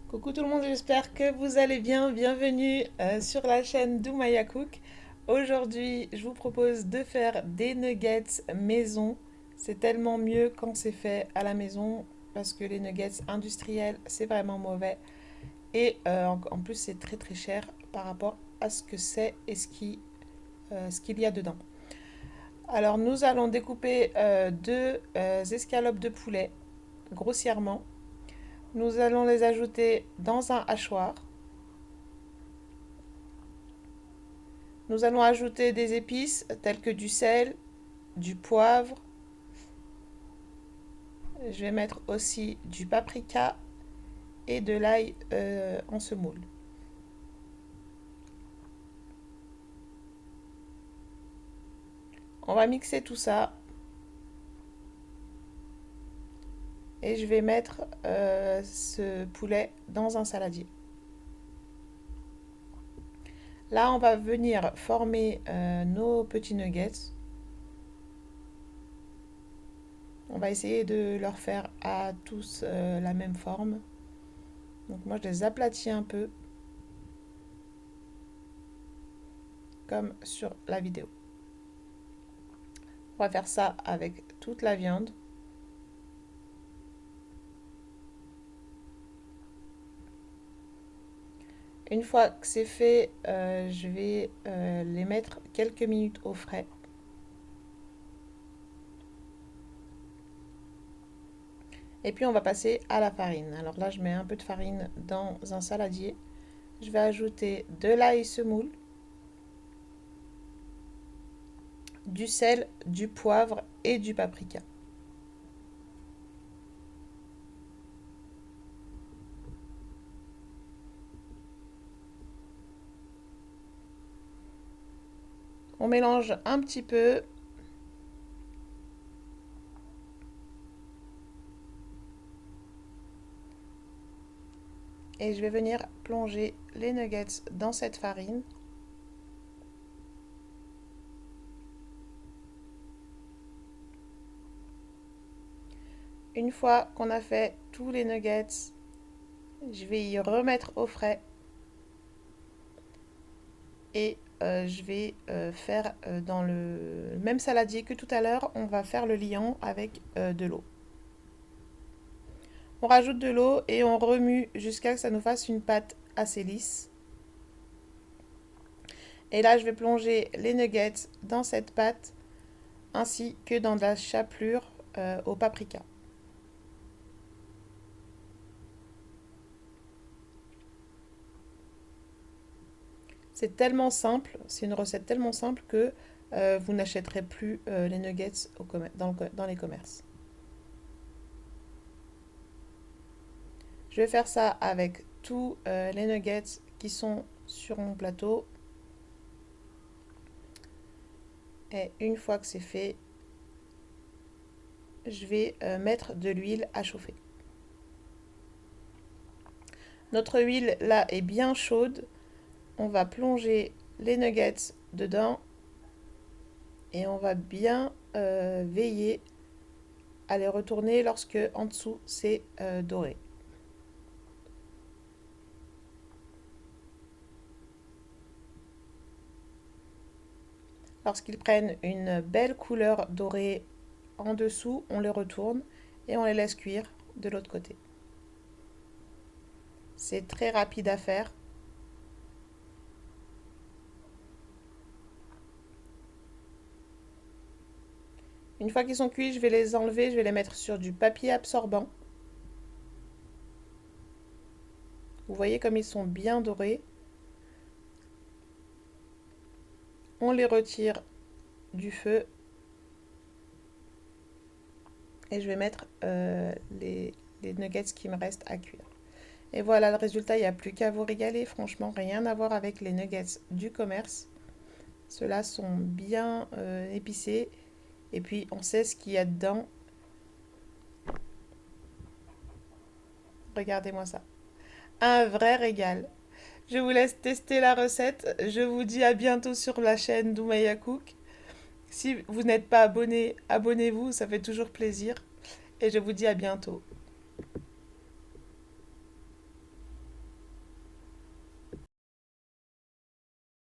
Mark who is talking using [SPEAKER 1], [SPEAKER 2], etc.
[SPEAKER 1] Coucou tout le monde, j'espère que vous allez bien. Bienvenue sur la chaîne d'Oumaya Cook. Aujourd'hui, je vous propose de faire des nuggets maison. C'est tellement mieux quand c'est fait à la maison parce que les nuggets industriels, c'est vraiment mauvais. Et en plus, c'est très très cher par rapport à ce que c'est et ce qu'il y a dedans. Alors, nous allons découper deux escalopes de poulet grossièrement. Nous allons les ajouter dans un hachoir. Nous allons ajouter des épices telles que du sel, du poivre. Je vais mettre aussi du paprika et de l'ail en semoule. On va mixer tout ça et je vais mettre ce poulet dans un saladier. Là, on va venir former nos petits nuggets. On va essayer de leur faire à tous la même forme. Donc moi, je les aplatis un peu, comme sur la vidéo. On va faire ça avec toute la viande. Une fois que c'est fait, je vais les mettre quelques minutes au frais. Et puis on va passer à la farine. Alors là, je mets un peu de farine dans un saladier. Je vais ajouter de l'ail semoule, du sel, du poivre et du paprika. On mélange un petit peu. Et je vais venir plonger les nuggets dans cette farine. Une fois qu'on a fait tous les nuggets, je vais y remettre au frais. Et je vais faire dans le même saladier que tout à l'heure, on va faire le liant avec de l'eau. On rajoute de l'eau et on remue jusqu'à ce que ça nous fasse une pâte assez lisse. Et là, je vais plonger les nuggets dans cette pâte ainsi que dans de la chapelure au paprika. C'est tellement simple, c'est une recette tellement simple que vous n'achèterez plus les nuggets dans les commerces. Je vais faire ça avec tous les nuggets qui sont sur mon plateau. Et une fois que c'est fait, je vais mettre de l'huile à chauffer. Notre huile là est bien chaude. On va plonger les nuggets dedans et on va bien veiller à les retourner lorsque en dessous c'est doré. Lorsqu'ils prennent une belle couleur dorée en dessous, on les retourne et on les laisse cuire de l'autre côté. C'est très rapide à faire. Une fois qu'ils sont cuits, je vais les enlever, je vais les mettre sur du papier absorbant. Vous voyez comme ils sont bien dorés. On les retire du feu et je vais mettre les nuggets qui me restent à cuire. Et voilà le résultat, il n'y a plus qu'à vous régaler. Franchement, rien à voir avec les nuggets du commerce. Ceux-là sont bien épicés. Et puis, on sait ce qu'il y a dedans. Regardez-moi ça. Un vrai régal. Je vous laisse tester la recette. Je vous dis à bientôt sur la chaîne d'Oumaya Cook. Si vous n'êtes pas abonné, abonnez-vous, ça fait toujours plaisir. Et je vous dis à bientôt.